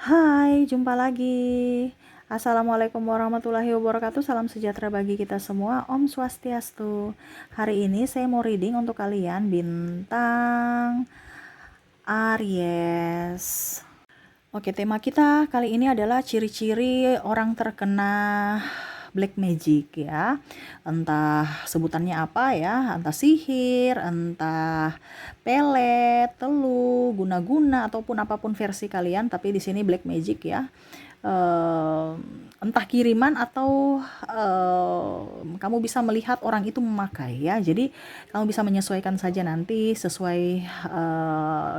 Hai, jumpa lagi. Assalamualaikum warahmatullahi wabarakatuh. Salam sejahtera bagi kita semua. Om Swastiastu. Hari ini saya mau reading untuk kalian bintang Aries. Oke, tema kita kali ini adalah ciri-ciri orang terkena black magic ya. Entah sebutannya apa ya, entah sihir, entah pelet, telu, guna-guna ataupun apapun versi kalian, tapi di sini black magic ya. Uh, Entah kiriman atau kamu bisa melihat orang itu memakai ya. Jadi kamu bisa menyesuaikan saja nanti sesuai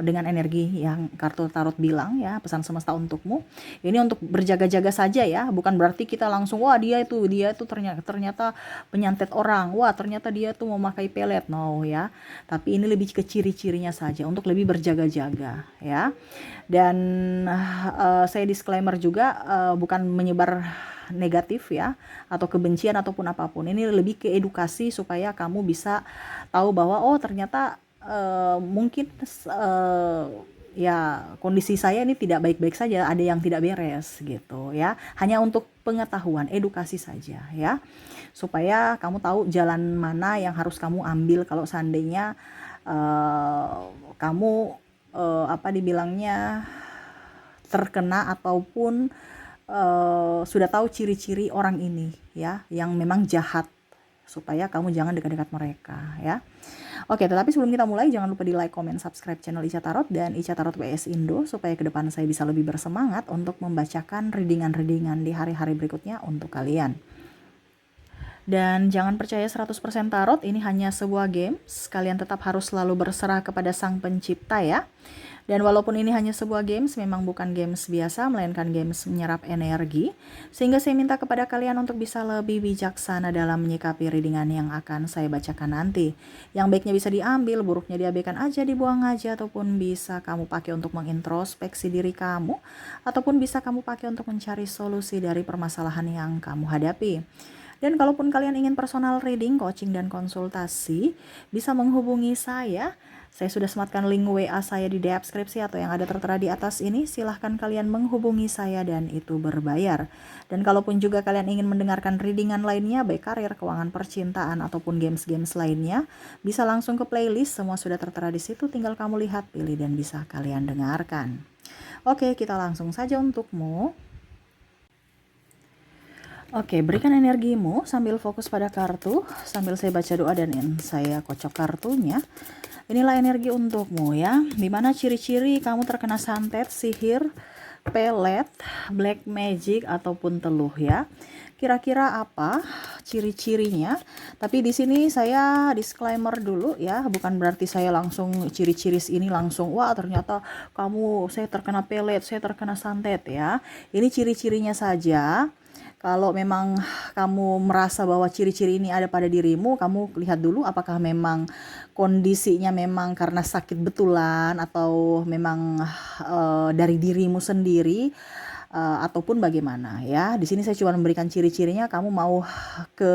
dengan energi yang kartu tarot bilang ya, pesan semesta untukmu. Ini untuk berjaga-jaga saja ya, bukan berarti kita langsung wah dia itu ternyata penyantet orang, wah ternyata dia tuh memakai pelet, no ya. Tapi ini lebih ke ciri-cirinya saja untuk lebih berjaga-jaga ya. Dan saya disclaimer juga bukan menyebar negatif ya atau kebencian ataupun apapun. Ini lebih ke edukasi supaya kamu bisa tahu bahwa oh ternyata mungkin ya kondisi saya ini tidak baik-baik saja, ada yang tidak beres gitu ya. Hanya untuk pengetahuan, edukasi saja ya. Supaya kamu tahu jalan mana yang harus kamu ambil kalau seandainya kamu apa dibilangnya terkena ataupun sudah tahu ciri-ciri orang ini ya yang memang jahat, supaya kamu jangan dekat-dekat mereka ya. Oke, tetapi sebelum kita mulai jangan lupa di like, comment, subscribe channel Ica Tarot dan Ica Tarot WS Indo supaya ke depan saya bisa lebih bersemangat untuk membacakan readingan-readingan di hari-hari berikutnya untuk kalian. Dan jangan percaya 100% tarot, ini hanya sebuah games. Kalian tetap harus selalu berserah kepada Sang Pencipta ya. Dan walaupun ini hanya sebuah games, memang bukan games biasa, melainkan games menyerap energi. Sehingga saya minta kepada kalian untuk bisa lebih bijaksana dalam menyikapi readingan yang akan saya bacakan nanti. Yang baiknya bisa diambil, buruknya diabaikan aja, dibuang aja, ataupun bisa kamu pakai untuk mengintrospeksi diri kamu, ataupun bisa kamu pakai untuk mencari solusi dari permasalahan yang kamu hadapi. Dan kalaupun kalian ingin personal reading, coaching, dan konsultasi, bisa menghubungi saya. Saya sudah sematkan link WA saya di deskripsi atau yang ada tertera di atas ini. Silahkan kalian menghubungi saya dan itu berbayar. Dan kalaupun juga kalian ingin mendengarkan readingan lainnya, baik karir, keuangan, percintaan, ataupun games-games lainnya, bisa langsung ke playlist. Semua sudah tertera di situ, tinggal kamu lihat, pilih, dan bisa kalian dengarkan. Oke, kita langsung saja untukmu. Oke, berikan energimu sambil fokus pada kartu, sambil saya baca doa dan saya kocok kartunya. Inilah energi untukmu ya, dimana ciri-ciri kamu terkena santet, sihir, pelet, black magic, ataupun teluh ya. Kira-kira apa ciri-cirinya? Tapi di sini saya disclaimer dulu ya, bukan berarti saya langsung ciri-ciri ini langsung wah ternyata saya terkena pelet, saya terkena santet ya. Ini ciri-cirinya saja. Kalau memang kamu merasa bahwa ciri-ciri ini ada pada dirimu, kamu lihat dulu apakah memang kondisinya memang karena sakit betulan atau memang dari dirimu sendiri ataupun bagaimana ya. Di sini saya cuma memberikan ciri-cirinya, kamu mau ke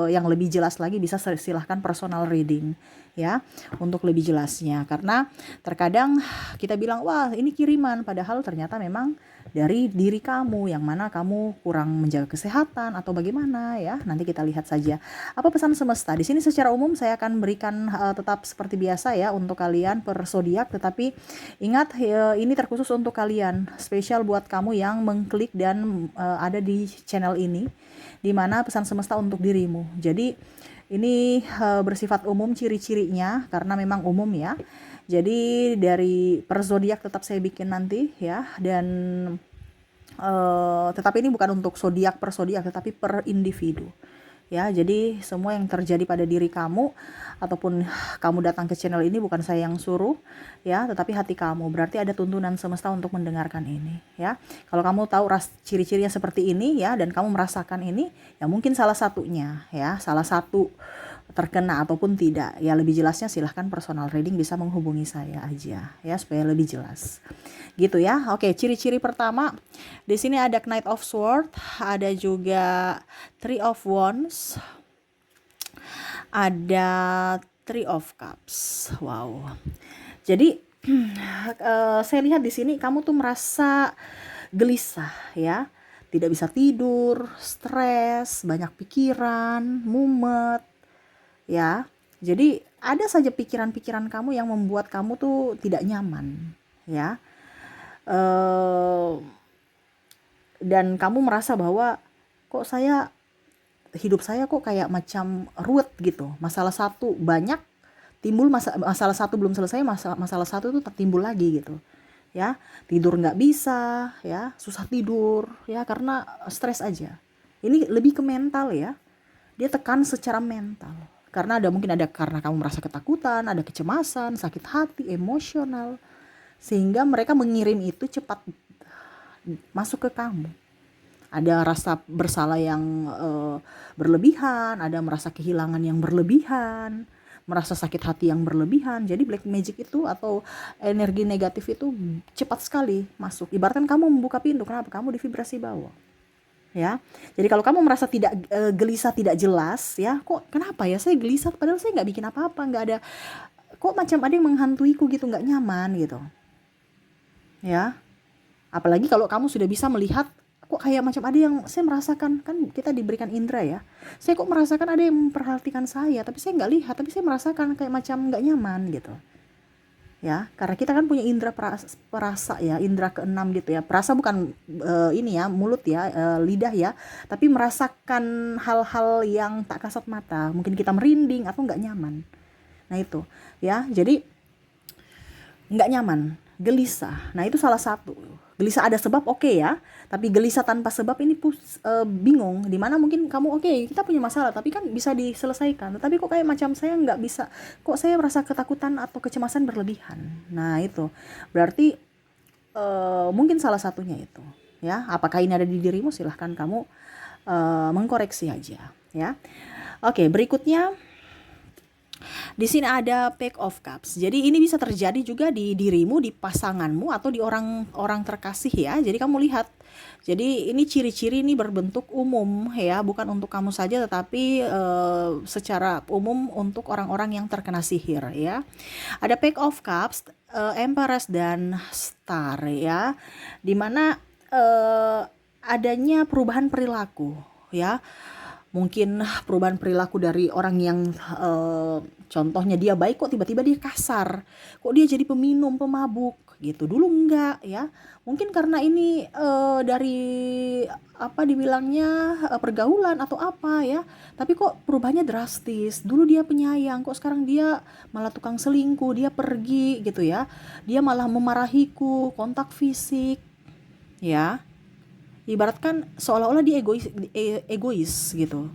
yang lebih jelas lagi bisa silahkan personal reading ya untuk lebih jelasnya, karena terkadang kita bilang wah ini kiriman, padahal ternyata memang dari diri kamu yang mana kamu kurang menjaga kesehatan atau bagaimana ya. Nanti kita lihat saja apa pesan semesta. Di sini secara umum saya akan berikan tetap seperti biasa ya untuk kalian per zodiak, tetapi ingat ini terkhusus untuk kalian, spesial buat kamu yang mengklik dan ada di channel ini, dimana pesan semesta untuk dirimu. Jadi ini bersifat umum ciri-cirinya karena memang umum ya. Jadi dari per zodiak tetap saya bikin nanti ya, dan tetapi ini bukan untuk zodiak per zodiak tetapi per individu. Ya, jadi semua yang terjadi pada diri kamu ataupun kamu datang ke channel ini bukan saya yang suruh ya, tetapi hati kamu. Berarti ada tuntunan semesta untuk mendengarkan ini ya. Kalau kamu tahu ciri-cirinya seperti ini ya dan kamu merasakan ini, ya mungkin salah satunya ya, salah satu terkena ataupun tidak. Ya lebih jelasnya silahkan personal reading bisa menghubungi saya aja ya supaya lebih jelas. Gitu ya. Oke, ciri-ciri pertama di sini ada Knight of Swords, ada juga Three of Wands, ada Three of Cups. Wow. Jadi saya lihat di sini kamu tuh merasa gelisah ya, tidak bisa tidur, stres, banyak pikiran, mumet ya. Jadi ada saja pikiran-pikiran kamu yang membuat kamu tuh tidak nyaman ya. Eh, dan kamu merasa bahwa kok hidup saya kok kayak macam ruwet gitu. Masalah satu banyak timbul, masalah satu belum selesai, masalah satu itu timbul lagi gitu. Ya, tidur nggak bisa, ya, susah tidur, ya karena stres aja. Ini lebih ke mental ya. Dia tekan secara mental. Karena karena kamu merasa ketakutan, ada kecemasan, sakit hati, emosional. Sehingga mereka mengirim itu cepat masuk ke kamu. Ada rasa bersalah yang berlebihan, ada merasa kehilangan yang berlebihan, merasa sakit hati yang berlebihan. Jadi black magic itu atau energi negatif itu cepat sekali masuk. Ibaratkan kamu membuka pintu, kenapa? Kamu di vibrasi bawah. Ya. Jadi kalau kamu merasa tidak gelisah, tidak jelas, ya, kok kenapa ya saya gelisah padahal saya nggak bikin apa-apa, nggak ada, kok macam ada yang menghantuiku gitu, nggak nyaman gitu. Ya. Apalagi kalau kamu sudah bisa melihat kok kayak macam ada yang saya merasakan, kan kita diberikan indera ya. Saya kok merasakan ada yang memperhatikan saya, tapi saya nggak lihat, tapi saya merasakan kayak macam nggak nyaman gitu. Ya, karena kita kan punya indera perasa ya, indera keenam gitu ya. Perasa bukan ini ya, mulut ya, lidah ya, tapi merasakan hal-hal yang tak kasat mata. Mungkin kita merinding atau nggak nyaman. Nah itu ya, jadi nggak nyaman, gelisah. Nah itu salah satu. Gelisah ada sebab oke ya, tapi gelisah tanpa sebab ini bingung. Dimana mungkin kamu kita punya masalah, tapi kan bisa diselesaikan. Tapi kok kayak macam saya nggak bisa, kok saya merasa ketakutan atau kecemasan berlebihan. Nah itu berarti mungkin salah satunya itu. Ya, apakah ini ada di dirimu? Silahkan kamu mengkoreksi aja. Ya, oke. Berikutnya. Di sini ada Page of Cups. Jadi ini bisa terjadi juga di dirimu, di pasanganmu, atau di orang terkasih ya. Jadi kamu lihat. Jadi ini ciri-ciri ini berbentuk umum ya, bukan untuk kamu saja tetapi secara umum untuk orang-orang yang terkena sihir ya. Ada Page of Cups, Empress dan Star ya. Dimana adanya perubahan perilaku ya. Mungkin perubahan perilaku dari orang yang contohnya dia baik kok tiba-tiba dia kasar, kok dia jadi peminum, pemabuk gitu. Dulu enggak ya, mungkin karena ini dari apa dibilangnya pergaulan atau apa ya, tapi kok perubahannya drastis. Dulu dia penyayang, kok sekarang dia malah tukang selingkuh, dia pergi gitu ya, dia malah memarahiku, kontak fisik ya. Ibaratkan seolah-olah dia egois gitu,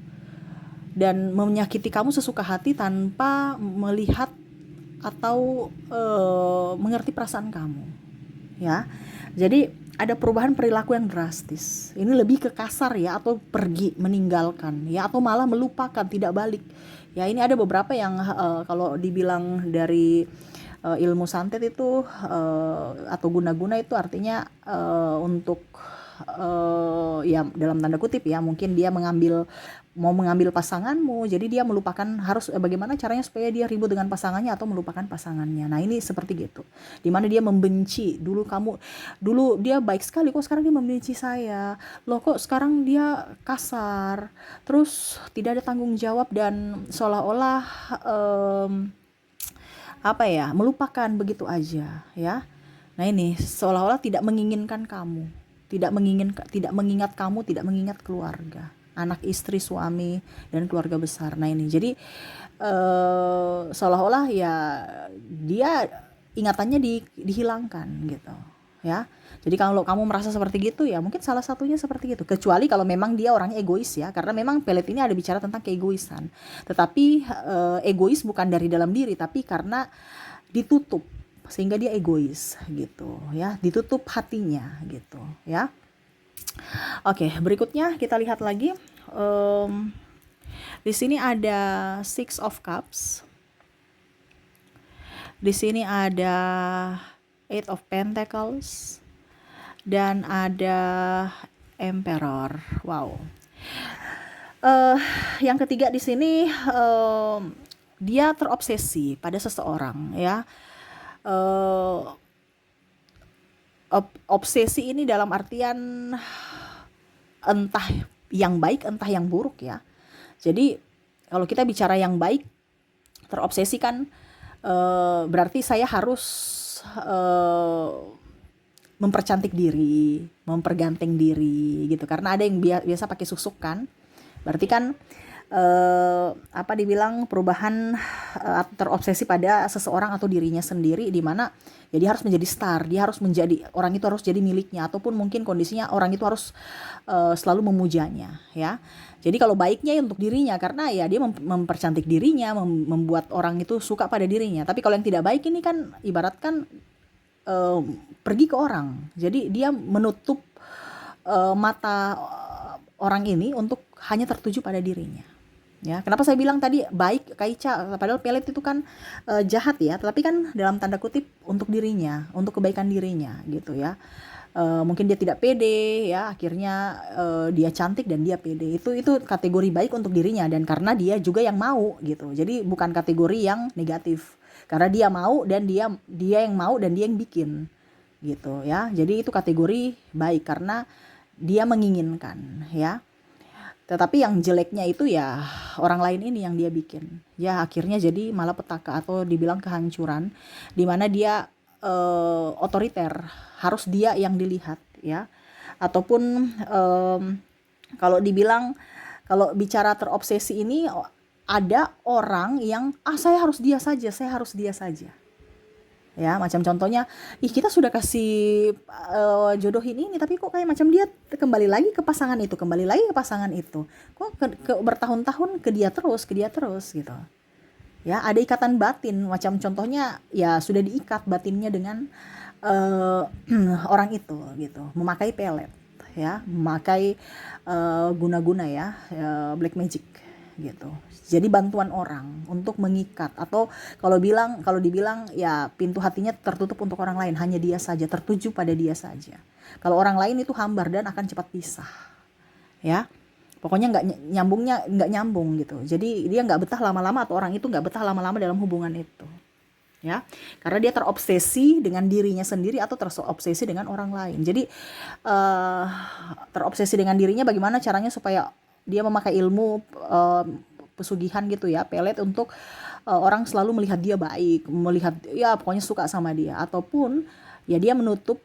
dan menyakiti kamu sesuka hati tanpa melihat atau mengerti perasaan kamu ya. Jadi ada perubahan perilaku yang drastis. Ini lebih ke kasar ya, atau pergi, meninggalkan ya, atau malah melupakan, tidak balik ya. Ini ada beberapa yang kalau dibilang dari ilmu santet itu atau guna-guna itu artinya untuk ya dalam tanda kutip ya, mungkin dia mau mengambil pasanganmu, jadi dia melupakan, harus bagaimana caranya supaya dia ribut dengan pasangannya atau melupakan pasangannya. Nah ini seperti gitu, dimana dia membenci. Dulu dia baik sekali, kok sekarang dia membenci saya, loh kok sekarang dia kasar, terus tidak ada tanggung jawab, dan seolah-olah apa ya, melupakan begitu aja ya. Nah ini seolah-olah tidak menginginkan kamu, tidak mengingat kamu, tidak mengingat keluarga, anak, istri, suami, dan keluarga besar. Nah ini jadi seolah-olah ya dia ingatannya dihilangkan gitu ya. Jadi kalau kamu merasa seperti gitu ya mungkin salah satunya seperti itu. Kecuali kalau memang dia orangnya egois ya, karena memang pelet ini ada bicara tentang keegoisan. Tetapi egois bukan dari dalam diri, tapi karena ditutup sehingga dia egois gitu ya, ditutup hatinya gitu ya. Oke, berikutnya kita lihat lagi. Di sini ada Six of Cups. Di sini ada Eight of Pentacles dan ada Emperor. Wow. Yang ketiga di sini dia terobsesi pada seseorang ya. Obsesi ini dalam artian entah yang baik entah yang buruk ya. Jadi kalau kita bicara yang baik, terobsesi kan berarti saya harus eh, mempercantik diri, memperganteng diri gitu. Karena ada yang biasa pakai susuk kan. Berarti kan apa dibilang perubahan terobsesi pada seseorang atau dirinya sendiri, di mana ya dia harus menjadi star, dia harus menjadi orang itu harus jadi miliknya, ataupun mungkin kondisinya orang itu harus selalu memujanya ya. Jadi kalau baiknya ya untuk dirinya, karena ya dia mempercantik dirinya, membuat orang itu suka pada dirinya. Tapi kalau yang tidak baik ini kan ibaratkan eh, pergi ke orang. Jadi dia menutup mata orang ini untuk hanya tertuju pada dirinya. Ya, kenapa saya bilang tadi baik Kaica, padahal pelet itu kan jahat ya, tapi kan dalam tanda kutip untuk dirinya, untuk kebaikan dirinya gitu ya. Mungkin dia tidak pede ya, akhirnya dia cantik dan dia pede. Itu kategori baik untuk dirinya, dan karena dia juga yang mau gitu. Jadi bukan kategori yang negatif. Karena dia mau dan dia yang mau dan dia yang bikin gitu ya. Jadi itu kategori baik karena dia menginginkan ya. Tetapi yang jeleknya itu ya orang lain ini yang dia bikin. Ya akhirnya jadi malapetaka atau dibilang kehancuran, di mana dia otoriter, harus dia yang dilihat ya. Ataupun kalau dibilang, kalau bicara terobsesi ini, ada orang yang saya harus dia saja, saya harus dia saja. Ya, macam contohnya, ih kita sudah kasih jodohin ini, tapi kok kayak macam dia kembali lagi ke pasangan itu, kembali lagi ke pasangan itu. Kok bertahun-tahun ke dia terus gitu. Ya, ada ikatan batin, macam contohnya ya sudah diikat batinnya dengan orang itu gitu, memakai pelet ya, memakai guna-guna ya, black magic gitu. Jadi bantuan orang untuk mengikat, atau kalau dibilang ya pintu hatinya tertutup untuk orang lain, hanya dia saja, tertuju pada dia saja. Kalau orang lain itu hambar dan akan cepat pisah. Ya. Pokoknya nggak nyambung gitu. Jadi dia nggak betah lama-lama, atau orang itu nggak betah lama-lama dalam hubungan itu. Ya. Karena dia terobsesi dengan dirinya sendiri atau terobsesi dengan orang lain. Jadi terobsesi dengan dirinya, bagaimana caranya supaya dia memakai ilmu pesugihan gitu ya, pelet, untuk orang selalu melihat dia baik, melihat ya pokoknya suka sama dia, ataupun ya dia menutup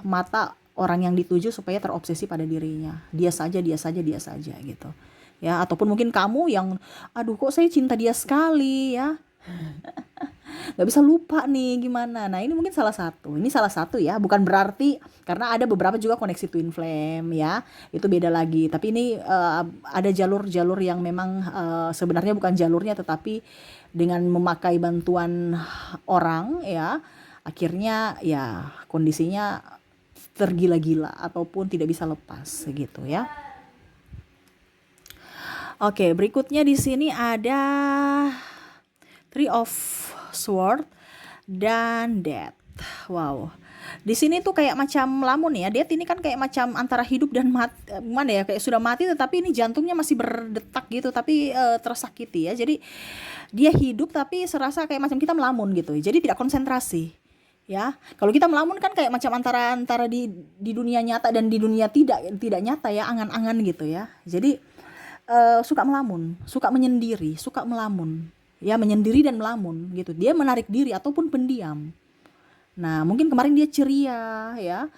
mata orang yang dituju supaya terobsesi pada dirinya, dia saja, dia saja, dia saja gitu ya. Ataupun mungkin kamu yang aduh kok saya cinta dia sekali ya, nggak bisa lupa nih gimana. Nah ini mungkin salah satu ya, bukan berarti, karena ada beberapa juga koneksi twin flame ya, itu beda lagi. Tapi ini ada jalur-jalur yang memang sebenarnya bukan jalurnya, tetapi dengan memakai bantuan orang ya, akhirnya ya kondisinya tergila-gila ataupun tidak bisa lepas gitu ya. Oke, berikutnya di sini ada Three of Sword dan Death. Wow. Di sini tuh kayak macam lamun ya. Death ini kan kayak macam antara hidup dan mati, mana ya, kayak sudah mati tetapi ini jantungnya masih berdetak gitu, tapi tersakiti ya. Jadi dia hidup tapi serasa kayak macam kita melamun gitu. Jadi tidak konsentrasi. Ya, kalau kita melamun kan kayak macam antara di dunia nyata dan di dunia tidak nyata ya, angan-angan gitu ya. Jadi suka melamun, suka menyendiri, suka melamun. Ya, menyendiri dan melamun gitu. Dia menarik diri ataupun pendiam. Nah, mungkin kemarin dia ceria ya.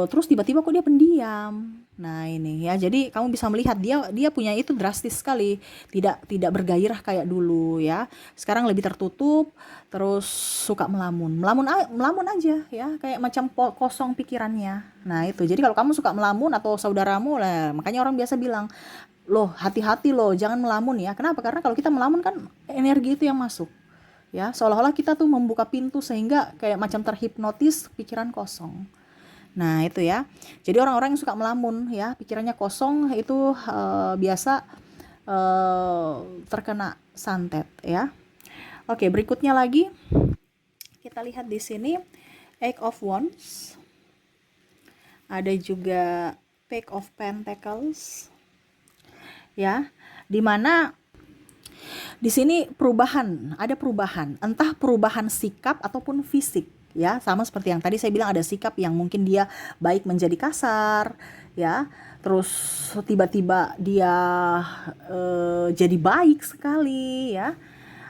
Terus tiba-tiba kok dia pendiam. Nah, ini ya. Jadi kamu bisa melihat dia punya itu drastis sekali. Tidak bergairah kayak dulu ya. Sekarang lebih tertutup, terus suka melamun. Melamun aja ya, kayak macam kosong pikirannya. Nah, itu. Jadi kalau kamu suka melamun atau saudaramu lah, makanya orang biasa bilang, "Loh, hati-hati loh, jangan melamun ya." Kenapa? Karena kalau kita melamun kan energi itu yang masuk. Ya, seolah-olah kita tuh membuka pintu sehingga kayak macam terhipnotis, pikiran kosong. Nah, itu ya. Jadi orang-orang yang suka melamun ya, pikirannya kosong, itu biasa terkena santet ya. Oke, berikutnya lagi kita lihat di sini Eight of Wands. Ada juga Page of Pentacles. Ya, dimana di sini ada perubahan, entah perubahan sikap ataupun fisik ya, sama seperti yang tadi saya bilang, ada sikap yang mungkin dia baik menjadi kasar, ya, terus tiba-tiba dia jadi baik sekali, ya,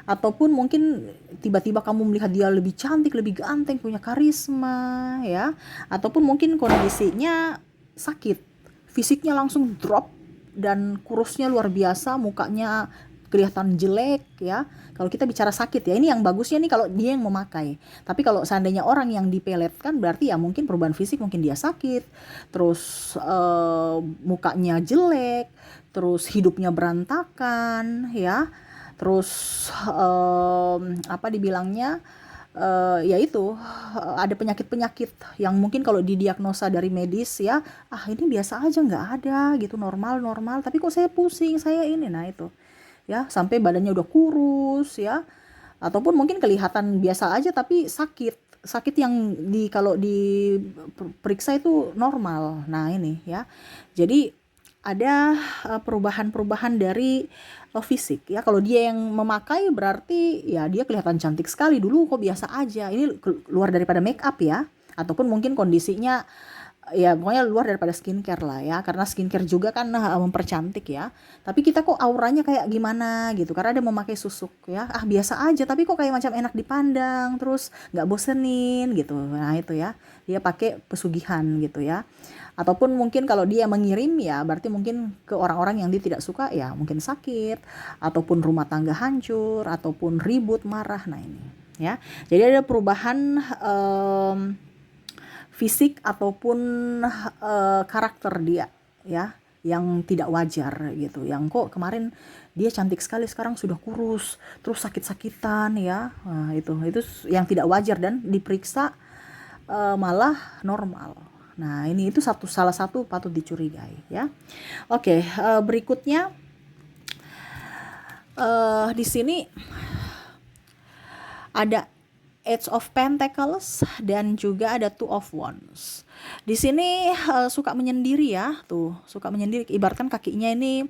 ataupun mungkin tiba-tiba kamu melihat dia lebih cantik, lebih ganteng, punya karisma, ya, ataupun mungkin kondisinya sakit, fisiknya langsung drop dan kurusnya luar biasa, mukanya kelihatan jelek, ya. Kalau kita bicara sakit, ya, ini yang bagusnya nih kalau dia yang memakai. Tapi kalau seandainya orang yang dipeletkan, berarti ya mungkin perubahan fisik, mungkin dia sakit, terus mukanya jelek, terus hidupnya berantakan, ya, terus apa dibilangnya, yaitu ada penyakit-penyakit yang mungkin kalau didiagnosa dari medis, ya, ini biasa aja, nggak ada gitu, normal-normal, tapi kok saya pusing, saya ini, nah itu, ya, sampai badannya udah kurus, ya, ataupun mungkin kelihatan biasa aja tapi sakit yang kalau diperiksa itu normal. Nah ini, ya, jadi ada perubahan-perubahan dari fisik, ya. Kalau dia yang memakai berarti ya dia kelihatan cantik sekali, dulu kok biasa aja, ini luar daripada make up, ya, ataupun mungkin kondisinya ya pokoknya luar daripada skincare lah, ya, karena skincare juga kan mempercantik, ya, tapi kita kok auranya kayak gimana gitu karena dia memakai susuk, ya, biasa aja tapi kok kayak macam enak dipandang, terus nggak bosenin gitu. Nah itu, ya, dia pakai pesugihan gitu, ya, ataupun mungkin kalau dia mengirim, ya, berarti mungkin ke orang-orang yang dia tidak suka, ya, mungkin sakit, ataupun rumah tangga hancur, ataupun ribut, marah. Nah ini, ya, jadi ada perubahan fisik ataupun karakter dia, ya, yang tidak wajar gitu, yang kok kemarin dia cantik sekali sekarang sudah kurus, terus sakit-sakitan, ya. Nah, itu yang tidak wajar dan diperiksa malah normal. Nah ini itu salah satu patut dicurigai, ya. Oke, berikutnya di sini ada Eight of Pentacles dan juga ada Two of Wands. Di sini suka menyendiri, ya, tuh, suka menyendiri. Ibaratkan kakinya ini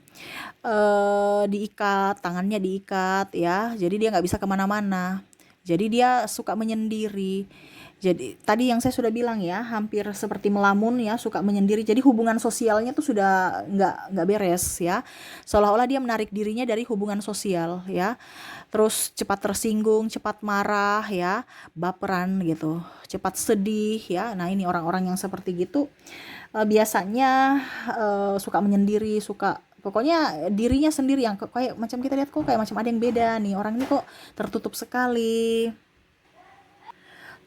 diikat, tangannya diikat, ya. Jadi dia nggak bisa kemana-mana. Jadi dia suka menyendiri. Jadi tadi yang saya sudah bilang, ya, hampir seperti melamun, ya, suka menyendiri. Jadi hubungan sosialnya tuh sudah nggak beres, ya. Seolah-olah dia menarik dirinya dari hubungan sosial, ya. Terus cepat tersinggung, cepat marah, ya, baperan gitu, cepat sedih, ya. Nah ini orang-orang yang seperti gitu biasanya suka menyendiri, suka pokoknya dirinya sendiri yang kayak macam kita lihat kok kayak macam ada yang beda nih, orang ini kok tertutup sekali.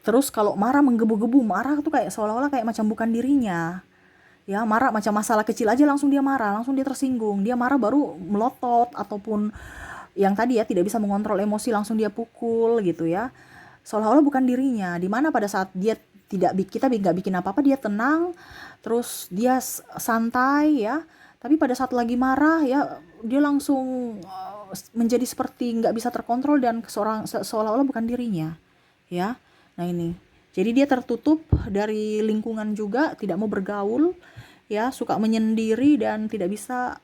Terus kalau marah menggebu-gebu, marah tuh kayak seolah-olah kayak macam bukan dirinya, ya, marah macam masalah kecil aja langsung dia marah, langsung dia tersinggung, dia marah baru melotot, ataupun yang tadi, ya, tidak bisa mengontrol emosi langsung dia pukul gitu, ya, seolah-olah bukan dirinya. Dimana pada saat dia kita nggak bikin apa-apa, dia tenang, terus dia santai, ya, tapi pada saat lagi marah, ya, dia langsung menjadi seperti nggak bisa terkontrol dan seolah-olah bukan dirinya, ya. Nah ini, jadi dia tertutup dari lingkungan juga, tidak mau bergaul, ya, suka menyendiri dan tidak bisa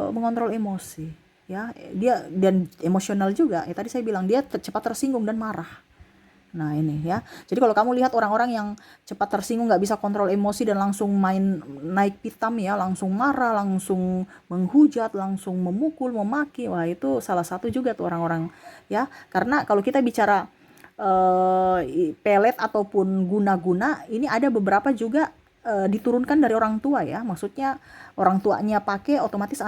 mengontrol emosi, ya, dia dan emosional juga, ya, tadi saya bilang dia cepat tersinggung dan marah. Nah ini, ya, jadi kalau kamu lihat orang-orang yang cepat tersinggung, nggak bisa kontrol emosi dan langsung main naik pitam, ya, langsung marah, langsung menghujat, langsung memukul, memaki, wah itu salah satu juga tuh orang-orang, ya, karena kalau kita bicara pelet ataupun guna-guna, ini ada beberapa juga diturunkan dari orang tua, ya, maksudnya orang tuanya pakai, otomatis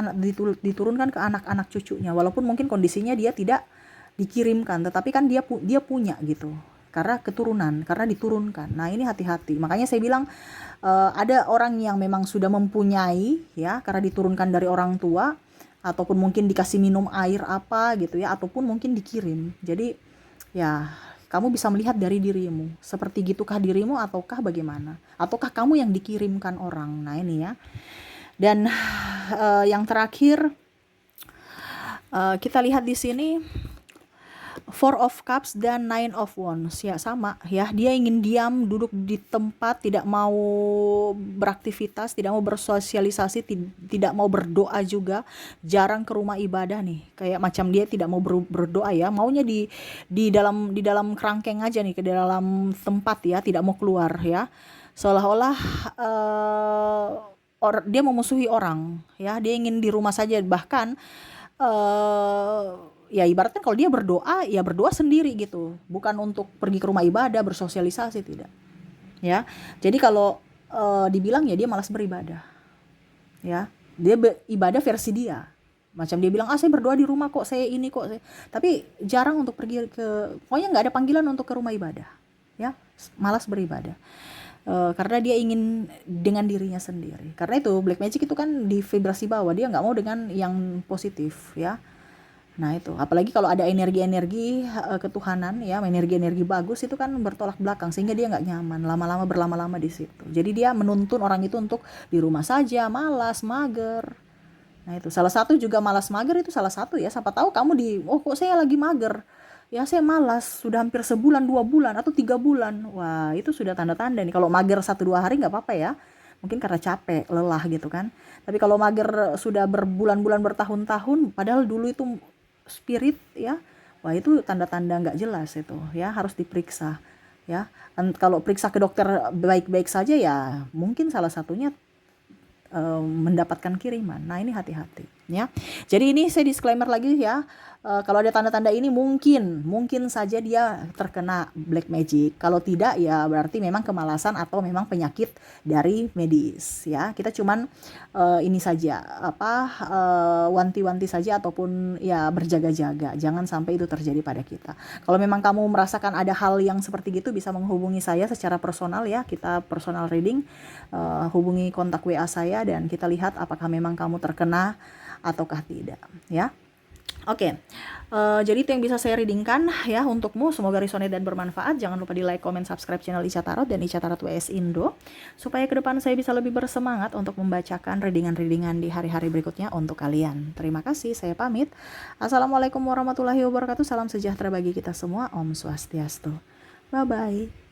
diturunkan ke anak-anak cucunya, walaupun mungkin kondisinya dia tidak dikirimkan, tetapi kan dia punya gitu, karena keturunan, karena diturunkan. Nah ini hati-hati, makanya saya bilang ada orang yang memang sudah mempunyai, ya, karena diturunkan dari orang tua, ataupun mungkin dikasih minum air apa gitu, ya, ataupun mungkin dikirim. Jadi ya kamu bisa melihat dari dirimu, seperti gitukah dirimu ataukah bagaimana, ataukah kamu yang dikirimkan orang. Nah ini, ya. Dan yang terakhir kita lihat di sini Four of Cups dan Nine of Wands ya, sama ya, dia ingin diam, duduk di tempat, tidak mau beraktivitas, tidak mau bersosialisasi, tidak mau berdoa juga, jarang ke rumah ibadah nih, kayak macam dia tidak mau berdoa ya, maunya di dalam kerangkeng aja nih, ke dalam tempat ya, tidak mau keluar ya, seolah-olah dia memusuhi orang ya, dia ingin di rumah saja, bahkan ya ibaratnya kalau dia berdoa, ya berdoa sendiri gitu, bukan untuk pergi ke rumah ibadah, bersosialisasi, tidak ya. Jadi kalau dibilang ya dia malas beribadah ya, dia ibadah versi dia, macam dia bilang, saya berdoa di rumah kok, saya ini kok, tapi jarang untuk pergi pokoknya nggak ada panggilan untuk ke rumah ibadah ya, malas beribadah. Karena dia ingin dengan dirinya sendiri. Karena itu black magic itu kan di vibrasi bawah, dia nggak mau dengan yang positif ya. Nah itu, apalagi kalau ada energi-energi ketuhanan ya, energi-energi bagus itu kan bertolak belakang, sehingga dia nggak nyaman, berlama-lama di situ. Jadi dia menuntun orang itu untuk di rumah saja, malas, mager. Nah itu salah satu juga, malas mager itu salah satu ya. Siapa tahu kamu kok saya lagi mager ya, saya malas sudah hampir sebulan, 2 bulan, atau 3 bulan. Wah itu sudah tanda-tanda nih. Kalau mager 1-2 hari nggak apa-apa ya, mungkin karena capek, lelah gitu kan. Tapi kalau mager sudah berbulan-bulan, bertahun-tahun, padahal dulu itu spirit ya, wah itu tanda-tanda nggak jelas itu ya, harus diperiksa ya. Kalau periksa ke dokter baik-baik saja ya, mungkin salah satunya mendapatkan kiriman. Nah ini hati-hati ya. Jadi ini saya disclaimer lagi ya, kalau ada tanda-tanda ini mungkin saja dia terkena black magic. Kalau tidak ya berarti memang kemalasan atau memang penyakit dari medis ya. Kita cuman ini saja wanti-wanti saja, ataupun ya berjaga-jaga, jangan sampai itu terjadi pada kita. Kalau memang kamu merasakan ada hal yang seperti gitu, bisa menghubungi saya secara personal ya, kita personal reading. Hubungi kontak WA saya dan kita lihat apakah memang kamu terkena ataukah tidak ya. Oke, jadi itu yang bisa saya readingkan ya untukmu. Semoga resonate dan bermanfaat. Jangan lupa di like, comment, subscribe channel Ica Tarot dan Ica Tarot WS Indo, supaya ke depan saya bisa lebih bersemangat untuk membacakan readingan-readingan di hari-hari berikutnya untuk kalian. Terima kasih, saya pamit. Assalamualaikum warahmatullahi wabarakatuh. Salam sejahtera bagi kita semua. Om Swastiastu. Bye-bye.